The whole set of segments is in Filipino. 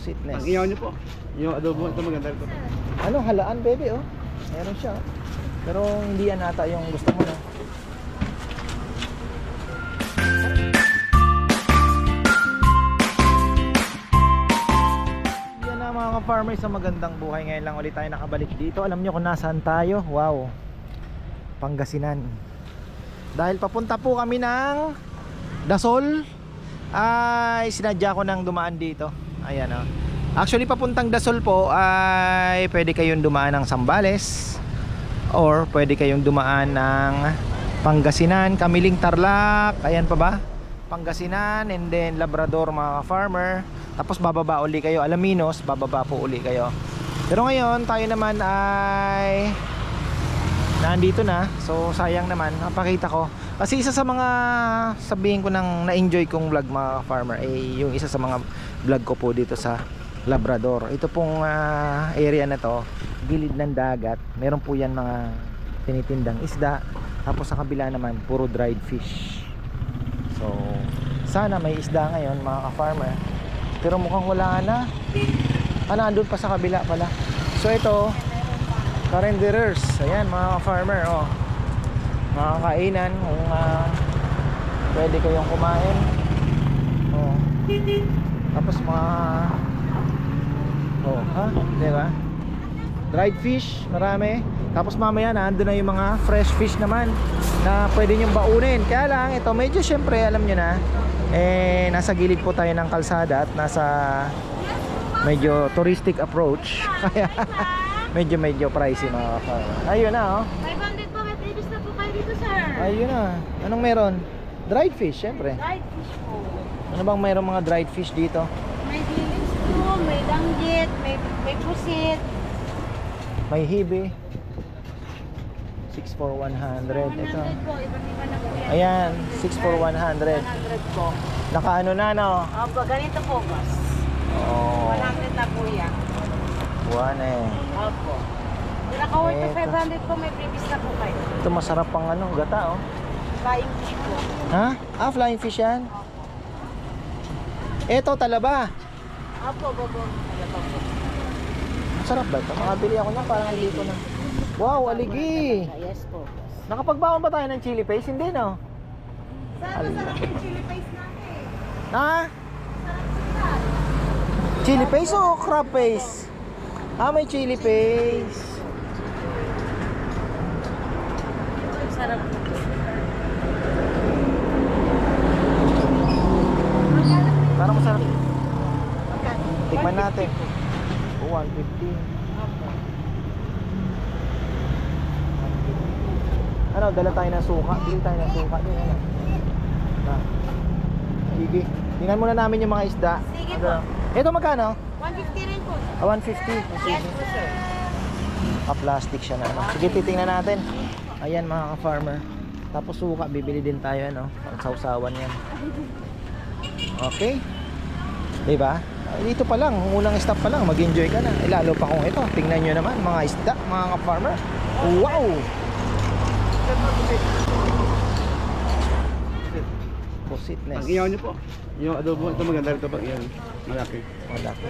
Pusitness. Ang iyaw niyo po. Yung adobo ito maganda ito. Ano, halaan bebe oh. Meron siya. Pero hindi yan ata yung gusto mo no. Yan na mga ka-farmers, sa magandang buhay. Ngayon lang ulit tayo nakabalik dito. Alam nyo kung nasaan tayo? Wow, Pangasinan. Dahil papunta po kami ng Dasol, ay sinadya ko nang dumaan dito. Ayan oh. Actually papuntang Dasol po ay pwede kayong dumaan ng Sambales or pwede kayong dumaan ng Pangasinan, Kamiling, Tarlac, ayan pa ba? Pangasinan and then Labrador mga farmer. Tapos bababa uli kayo, Alaminos, bababa po uli kayo. Pero ngayon tayo naman ay nandito na. So sayang naman, napakita ko. Kasi isa sa mga sabihin ko nang na-enjoy kong vlog mga farmer ay yung isa sa mga vlog ko po dito sa Labrador. Ito pong area na to, gilid ng dagat. Meron po yan mga tinitindang isda. Tapos sa kabila naman puro dried fish. So sana may isda ngayon mga ka-farmer. Pero mukhang wala na. Nandun pa sa kabila pala. So ito, Carenderers. Ayan mga ka-farmer oh. Mga kainan kung pwede kayong kumain oh. Tapos mga oh, ha? Diba? Dried fish, marami. Tapos mamaya nandun na yung mga fresh fish naman na pwede nyong baunin. Kaya lang ito medyo syempre alam nyo na nasa gilid po tayo ng kalsada at nasa medyo touristic approach. Kaya medyo pricey mga ka-farmer. Ayun na oh. 500 po, may previous na po kayo dito, sir. Ayun na. Anong meron? Dried fish, syempre. Dried fish po. Ano bang mayroong mga dried fish dito? May dilis po, may danggit, may pusit. May hibe. 6 for 100. Ito. 100 po, iba-iba na po yan. Ayan, 6 for 100. 100 po. Nakaano na no? Opo, ganito po, boss. Oh, 100 na po yan. buwan eh. Opo. Kung naka-worth to Eto. 500 po, may previous na po kayo. Ito masarap pang ano, gata oh. Flying fish po. Ha? Flying fish yan? Ito, talaba. Opo, bobo. Talaba po. Masarap ba ito? Makabili ako niyan, parang hindi ko na. Wow, aligi. Yes po, boss. Nakapagbaon ba tayo ng chili paste? Hindi no? Saan masarap yung chili paste natin? Ha? Chili paste o crab paste? May chili paste. Sarap po. Parang masarap. Tikman natin. 150. Ano, dala tayo ng suka. Bili tayo ng suka din. Ano? Na. Sige. Tingnan muna namin yung mga isda. Sige Ano? po. Ito magkano? 150 rin po. 150. Yes po, sir. Plastic siya na. Ano? Sige, titingnan natin. Ayan mga ka-farmer. Tapos suka, bibili din tayo. Ano? Ang sausawan yan. Okay. Diba? Dito pa lang, unang stop pa lang, mag-enjoy ka na. Lalo pa kung ito. Tingnan nyo naman, mga isda, mga ka-farmer. Wow! Pusitness. Ang iyaw niyo po. Yung adobo ito maganda ito pag iyaw. Malaki. Malaki.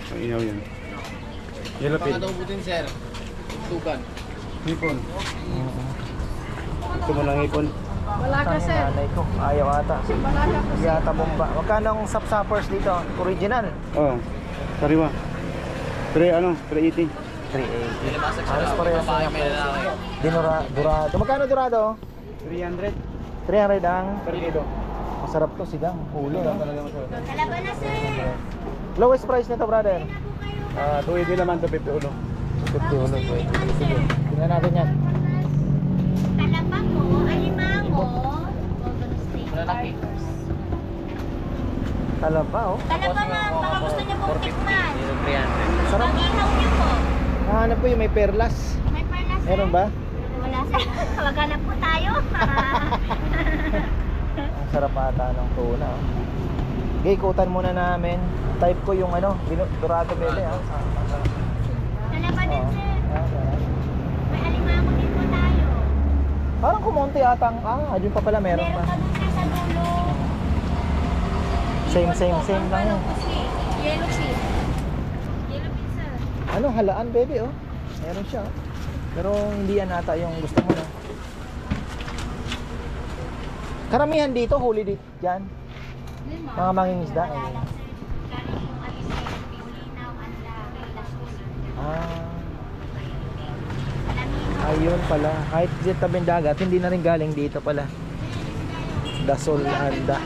Ang iyaw yan. Yellow pin. Adobo din, sir. Tugan. Hipon. Ito mo lang hipon. Wala ka, Saan sir. yung nanay ko? Ayaw ata. Wala ka po, sir. Yata bomba. Magkano ang sapsapers dito? Original? Oh. Sariwa. 380. 380. Halos parehas na Dorado. Magkano dorado? 300. 300 ang Per kilo. masarap to, sigang. Ulo. No? Talaga masarap. Kalaban na, sir. Lowest price nito, brother? 280 naman to 50 ulo. 50 ulo. Sige. Tingnan natin yan. Talapa po, alimango, Malalaki. Talaba, oh. talapa ma'am, baka gusto niyo pong tikman. 300. Sarap. Pag-ihaw niyo po. Hanap po yung may perlas. May perla, sir. Meron ba? Wala, sir. Maghanap po tayo. Ang sarap ata ng tuna, oh. Okay, ikutan muna namin. Type ko yung ano, dorado bebe, ah. Talapa din, Oo. sir. Ayan. May alimango din po tayo. Parang kumonti atang, yun pa pala meron Meron pa. pa dun, sir, sa dulo. Same lang yun. Kasi, Yellow pin. Yellow pin, sir. Ano, halaan, baby, oh. Meron siya, oh. Pero hindi yan ata yung gusto mo, no? Karamihan dito, huli dito, dyan. Mga mangingisda, eh. Ayun pala. Kahit dito tabing dagat, hindi na rin galing dito pala. Dasol, anda.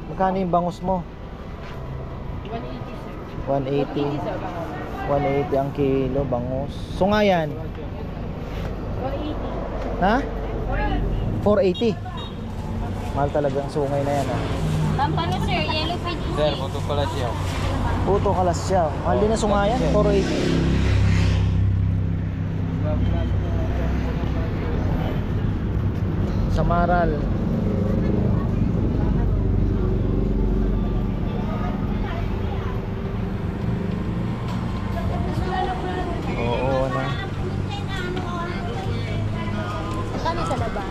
Magkano yung bangus mo? 180. 180 ang kilo, bangus. So nga yan? 480. Ha? 480. Mahal talaga ang sungay na yan, ha? Pampano, sir. Yellow pin. Sir, puto pala siya. Puto kalas siya. Mahal din na sungayan, 480. Samaral. Oo, ano. Kami sa laba.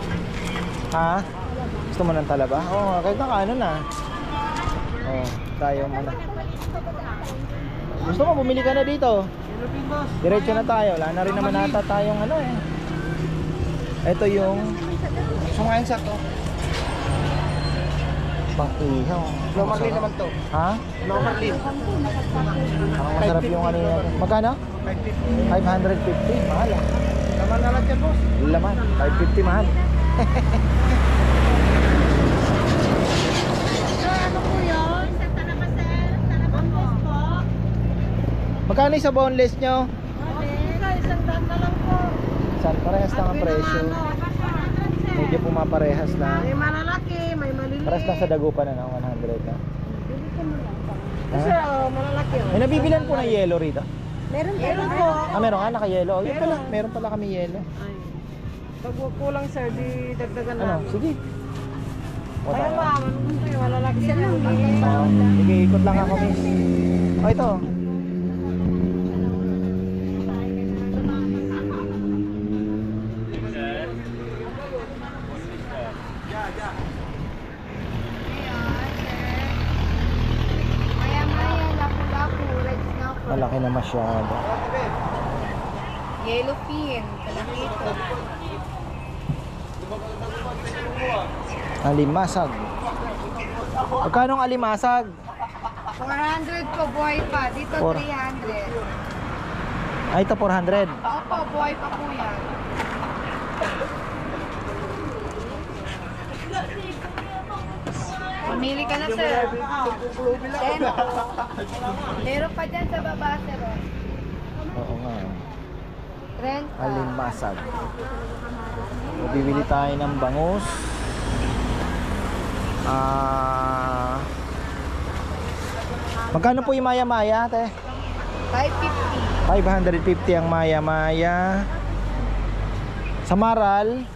Ha? Gusto mo ng talaba? Oo, kahit na ano na. Oo, tayo muna. Gusto mo, bumili ka na dito. Diretso na tayo. Wala na rin naman ata tayong ano eh. Ito yung sungayan sa to. Pang-ihaw. Lomarlin naman to. Ha? Lomarlin. Ang masarap yung ano yan. Magkano? 550. Mahal ah. Naman na lang yan, boss. Laman. 550 mahal. Sir, ano po yun? Sa Tanaka, sir. Tanaka po. Magkano yung sa boneless nyo? Isang daan na lang po. Saan parehas lang ang presyo. Medyo pumaparehas lang. May malalaki, may maliliit. Parehas lang sa dagupan na 100 na. Bili ka mo lang. Ha? Sir, malalaki. May nabibilan po ng yellow rito. Meron po. Ah, meron ka naka-yellow. Yun pala, meron pala kami yellow. Pag kulang, sir, di dagdagan Ano? Sige. O tayo. malalaki siya lang. Sige, ikot lang ako, miss. O, ito. Maya-maya, lapu-lapu, red snapper. Malaki na masyado. Yellow pin, kalakito. Alimasag. Magkano ang alimasag? 400 po, boy pa. Dito, Four. 300. Ay, ito 400. Opo, boy pa po yan. Mamili ka na, sir. 10 po. Meron pa dyan sa baba, sir. Oo nga. 30. Alimasag. Bibili tayo ng bangus. Magkano po yung maya-maya, ate? 550. 550 ang maya-maya. Sa Maral,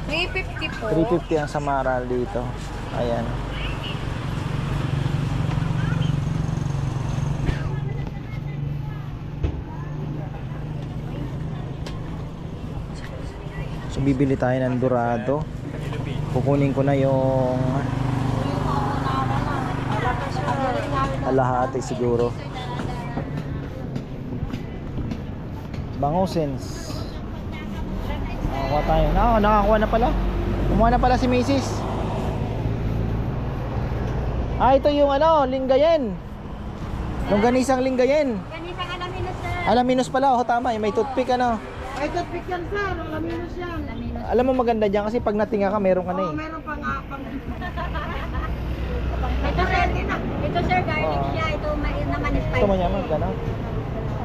350 po. 350 ang sa Maral dito. Ayan. So bibili tayo ng dorado. Kukunin ko na yung kalahati siguro. Bangosens. Nakakuha tayo. Nakakuha na pala. Kumuha na pala si Mrs. Ah, ito yung ano, linggayen. Longganisang linggayen. Ganito ka namin na, sir. Alaminos pala, oh tama, yung may toothpick ano. Ay, toothpick yan, sir. Laminos yan. Laminos. Alam mo maganda diyan kasi pag natinga ka, meron ka na eh. Meron pang apang. Ito, sir. Ito, sir, garlic siya. Ito, naman is Gusto mo niya mag ano?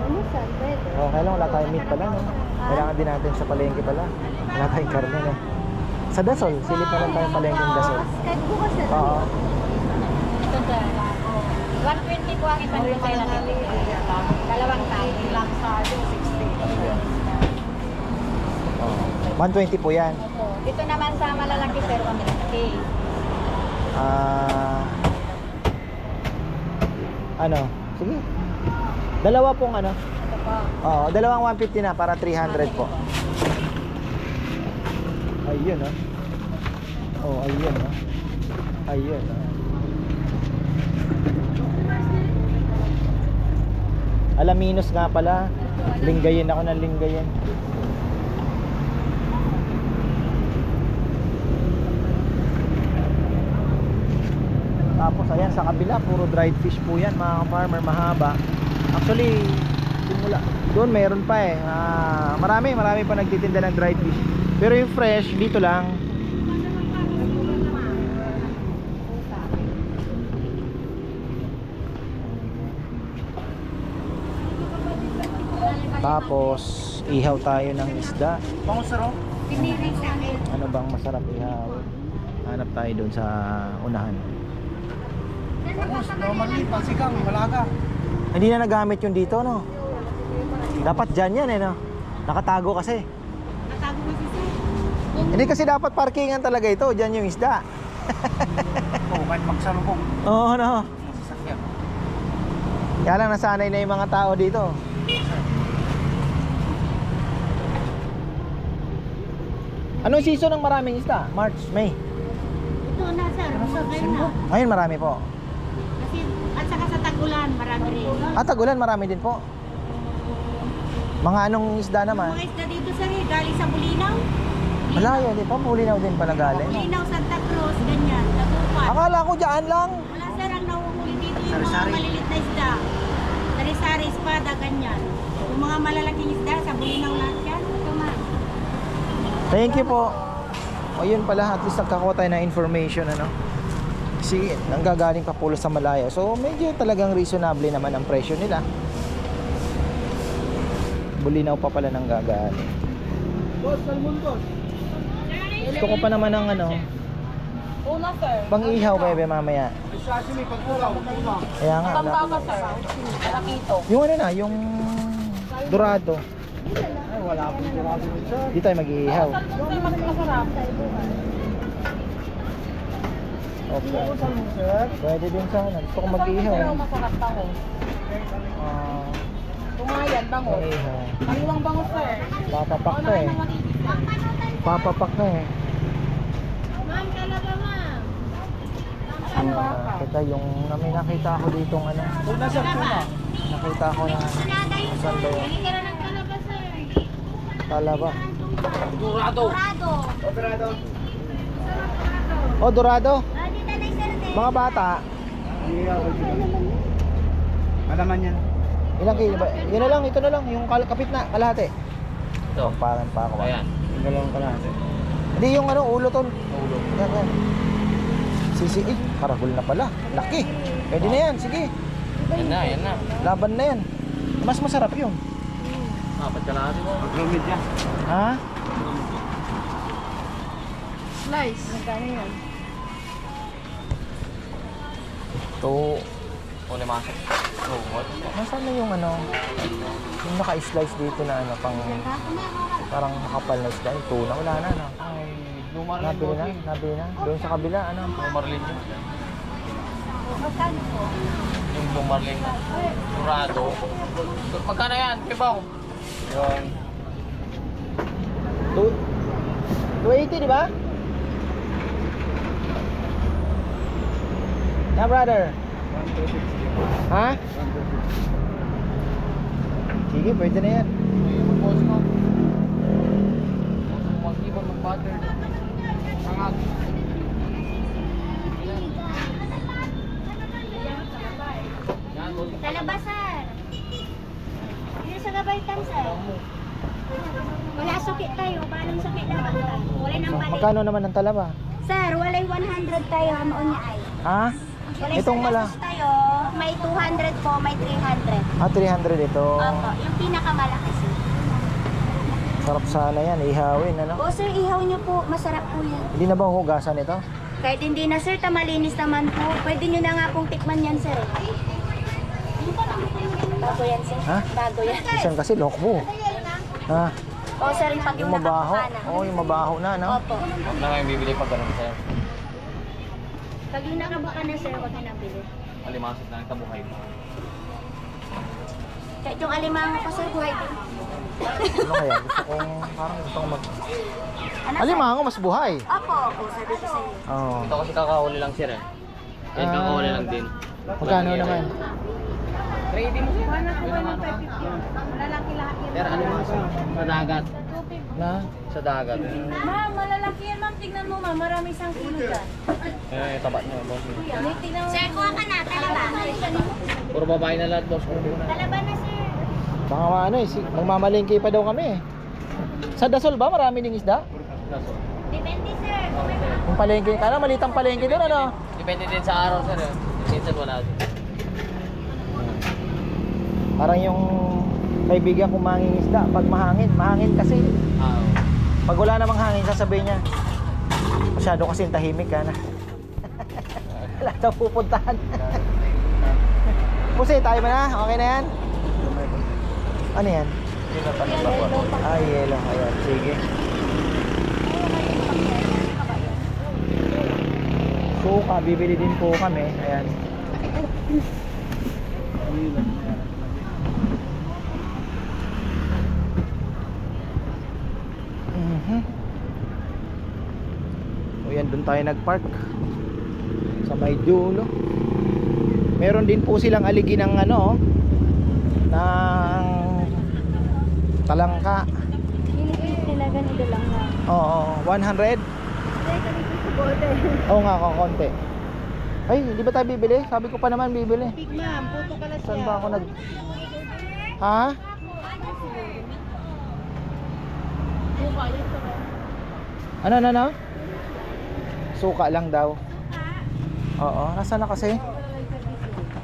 Ano, sir? Pwede. Oh, kailan wala tayong meat pala no. Kailangan din natin sa palengke pala. Wala tayong karne no. Sa Dasol, silip na lang tayong palengke ng Dasol. Kahit bukas, sir. Oo. Ito, sir. 120 po ang isang design na dalawang tayo. Lang sa 60. Oh. 120 po yan. Ito. Dito naman sa malalaki, sir, 150. Ano? Sige. Dalawa pong ano? Ito po. Oo, dalawang 150 na para 300 po. Ayun oh. Oh, ayun ah. Ayun ah. Alaminos nga pala. Linggayin ako ng Linggayin. Tapos ayan sa kabila, puro dried fish po yan mga farmer, mahaba. Actually, simula doon meron pa eh. Marami pa nagtitinda ng dried fish. Pero yung fresh dito lang. Tapos ihaw tayo ng isda. Pangusaro? Pinili sa akin. Ano bang masarap ihaw? Hanap tayo doon sa unahan. Bangus, normally, pansigang, malaga. Hindi na nagamit yung dito, no? Dapat dyan yan, eh, no? Nakatago kasi. Natago kasi sir. Hindi kasi dapat parkingan talaga ito. Dyan yung isda. Oo, kahit magsalubong. Oo, no? Sasakyan. Kaya lang nasanay na yung mga tao dito. Anong season ng maraming isda? March, May? Ito na sir. Ngayon na. Ngayon marami po. Kasi at saka sa Tagulan marami rin. Tagulan marami din po. Mga anong isda naman? Mga isda dito sir, galing sa Bulinaw. Malayo, di pa? Bulinaw din pala galing. Bulinaw, Santa Cruz, ganyan. Tagupan. Akala ko dyan lang. Wala sir, ang nahuhuli dito yung mga Sari-sari. malilit na isda. Sari-sari, espada, ganyan. Yung mga malalaking isda, sa Bulinaw lahat yan. Ito man. Thank you po. O yun pala, at least nagkakuha tayo ng information, ano? Kasi nanggagaling pa pulo sa malayo. So medyo talagang reasonable naman ang presyo nila. Bulinaw pa pala nang gagaling. Boss, salmon boss. Gusto ko pa naman ng ano, Una sir. pang ihaw bebe mamaya. Sashimi, pag-ulaw. Kaya nga. sir. Malakito. Yung ano na, yung dorado. Ay, wala akong sirado nito. Di tayo mag-iihaw. Sir, mas masarap. Okay. Pwede din sana. Gusto ko mag-iihaw. masarap bango. Ah, Tumayan, bango. mag-iihaw. Kaliwang bango sir. Papapak ka eh. Papapak ka eh. Ma'am, talaga ma'am. Teka, yung may nakita ako dito ano. Tuna sir, tuna. Nakita ko na saan ba yun? Kira ng kalaba sir. Talaba. Dorado. Dorado. Operado. Oh, dorado. Dito na sir. Mga bata. Yeah, original. Malaman yan. Ilang kilo ba? Yun na lang, ito na lang. Yung kapit na, kalahati. Ito. Parang pa ako. Ayan. Yung dalawang kalahati. Hindi yung ano, ulo ton. Ulo. Yan, yan. Sisi, karagol na pala. Laki. Pwede na yan, sige. Yan na, yan na. Laban na yan. Mas masarap yun. Apat ka na mo. Mag-lumid yan. Ha? Slice. Magkano yan? Ito. O limasok. Oh, what? Nasaan na yung ano? Yung naka-slice dito na ano, pang parang makapal na isda. Yung tuna, wala na, no? Ay, lumarlin Nabili na, nabili na. Doon sa kabila, ano? Lumarlin yun. Magkano po? Yung lumarlin. Dorado. Magkano yan? Kibaw. Yung 280, di ba? Yeah, brother. Ha? Sige, pwede na yan. boss mo. Mag-ibon, mag-butter. Angag. Yan, boss. Talaba sir. Dito sa gabaitan sir. Wala suki tayo. Paano suki dapat tayo? Wala nang balik. Magkano naman ang talaba? Sir, walay 100 tayo. Hamoon niya ay. Ha? Walay Itong mala. sapatos tayo. May 200 po, may 300. 300 ito. Opo, yung pinakamalaki sir. Sarap sana yan, ihawin, ano? O sir, ihaw niyo po. Masarap po yan. Hindi na ba hugasan ito? Kahit hindi na sir, tamalinis naman po. Pwede nyo na nga pong tikman yan sir. Bago yan sir. Ha? Bago yan. Minsan kasi lokbo. Ha? O sir, pag Yung mabaho. nakabuka na. Oo, yung mabaho na, no? Opo. Huwag na kayong bibili pag ganun sa'yo. Pag yung nakabuka na sir, huwag na nabili. Alimasok na ang tabuhay mo. Kahit yung alimango ko sir, buhay din. Ano kaya? Gusto kong, parang gusto kong alimango, mas buhay. Opo, sabi ko sa iyo. Oo. Ito kasi kakahuli lang sir eh. Yan kakahuli lang din. Magkano naman? Ready mo sir. Malalaki lahat yan. Sir, ano mo sa dagat? Na? Sa dagat. Ma'am, malalaki yan ma'am. Tignan mo ma'am, marami isang kilo dyan. Eh, taba niyo, boss. Tignan mo. Sir, kuha ka na, talaba. Puro babae na lahat, boss. Talaba na sir. Baka ano eh, magmamalingki pa daw kami eh. Sa Dasol ba? Marami ding isda? Depende sir. Kung may mga Yung palengke, kala malitang palengke doon ano? Depende din sa araw sir eh. Minsan wala. Parang yung kaibigan kong manging isda, pag mahangin kasi. Oo. Pag wala namang hangin, sasabihin niya, masyado kasing tahimik ka na. Wala daw pupuntahan. Pusi, tayo ba na? Okay na yan? Ano yan? Ah, yelo. Ayan, sige. Suka, bibili din po kami. Ayan. O yan, doon tayo nagpark sa may dulo. Meron din po silang aligi ng ano, ng talangka. Nilipit nila ganito lang na. Oo, 100. Oo nga, konti. Ay, hindi ba tayo bibili? Sabi ko pa naman bibili. Big ma'am, puto ka lang Saan ba ako nag... Ha? Ano? Suka lang daw. Oo, nasaan na kasi?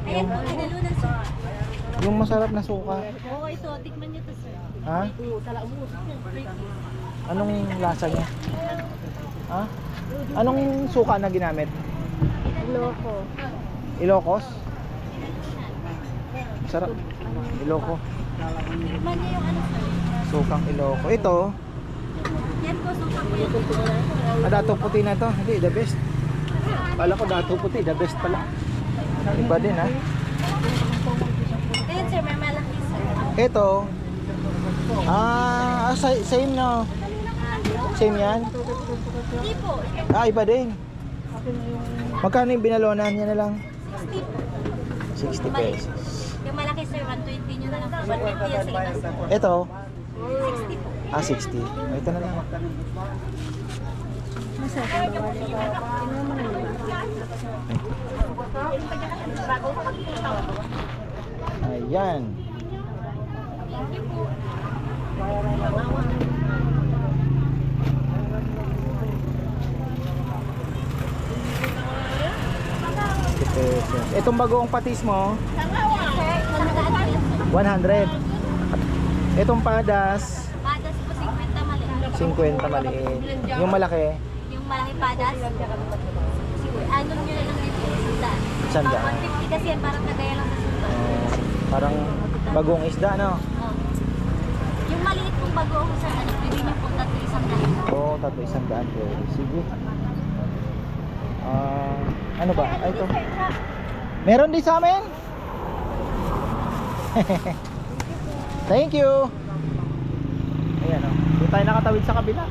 Ayan po, tinalunan sir. Yung masarap na suka. Oo, ito. Tikman niyo to sir. Ha? Anong lasa niya? Ha? Anong suka na ginamit? Loko. Ilocos? Sarap. Iloco. Tikman niyo yung ano sir. Sukang Iloco. Ito, Yan po, suka po yan. dato puti na to. Hindi, the best. Kala ko dato puti, the best pala. Iba din ha. Ayan sir, may malaki sir. Ito, same no. Same yan? Hindi po. Ah, iba din. Magkano yung binalonan? Yan na lang. 60 pesos. Yung malaki sir, 120 nyo na lang po. 150 yan sa iba sir. Ito, 60 po. 60. Ito na lang. Ayan. Pesos. Itong bagoong patis mo, 100. Itong padas, Padas po 50 maliit. 50 maliit. Yung malaki, Yung malaki padas, siguro, ano nyo na lang dito, 100. 100. 150 kasi yan, parang kagaya lang sa sunod. Parang bagong isda, no? Oh. Yung maliit pong bago sa ano, pwede nyo po tatlo isang dahil. Oo, tatlo 100 pwede. Sige. Ano ba? Ay, ito. Meron din sa amin. Thank you. Ayan o. Doon tayo nakatawid sa kabila.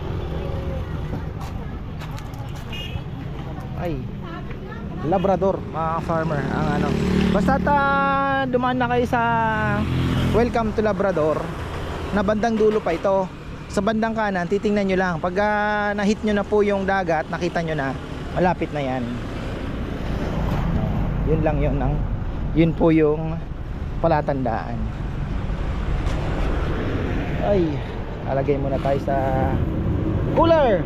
Ay. Labrador, mga farmer. Ang ano. Basta dumaan na kayo sa Welcome to Labrador. Na bandang dulo pa ito. Sa bandang kanan, titingnan nyo lang. Pag na-hit nyo na po yung dagat, nakita nyo na, malapit na yan. Yun lang yun. Yun po yung palatandaan. Ay, alagay muna tayo sa cooler.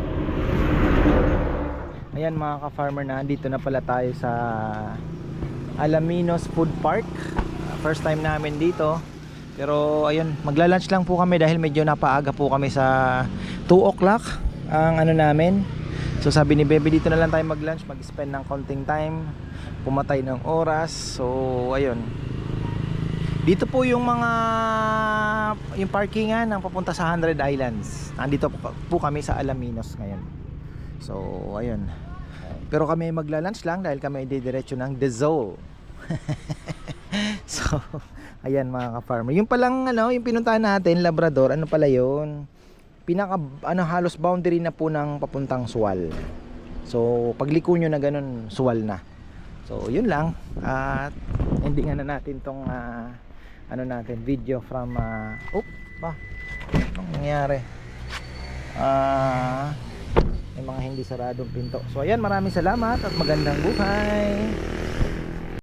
Ayan mga ka-farmer, na dito na pala tayo sa Alaminos Food Park. First time namin dito. Pero ayun, magla-lunch lang po kami dahil medyo napaaga po kami sa 2 o'clock ang ano namin. So sabi ni Bebe, dito na lang tayo mag-lunch, mag-spend ng konting time, pumatay ng oras. So ayun, dito po yung mga yung parkingan ng papunta sa 100 Islands. Nandito po kami sa Alaminos ngayon. So ayun, pero kami magla-lunch lang dahil kami didiretso ng Dezol. So Ayan mga ka-farmer. Yung palang ano, yung pinuntahan natin, Labrador, ano pala yun? Pinaka halos boundary na po ng papuntang Sual. So pagliko nyo na ganun, Sual na. So yun lang. At endingan na natin tong video from anong nangyari? May mga hindi saradong pinto. So ayan, maraming salamat at magandang buhay.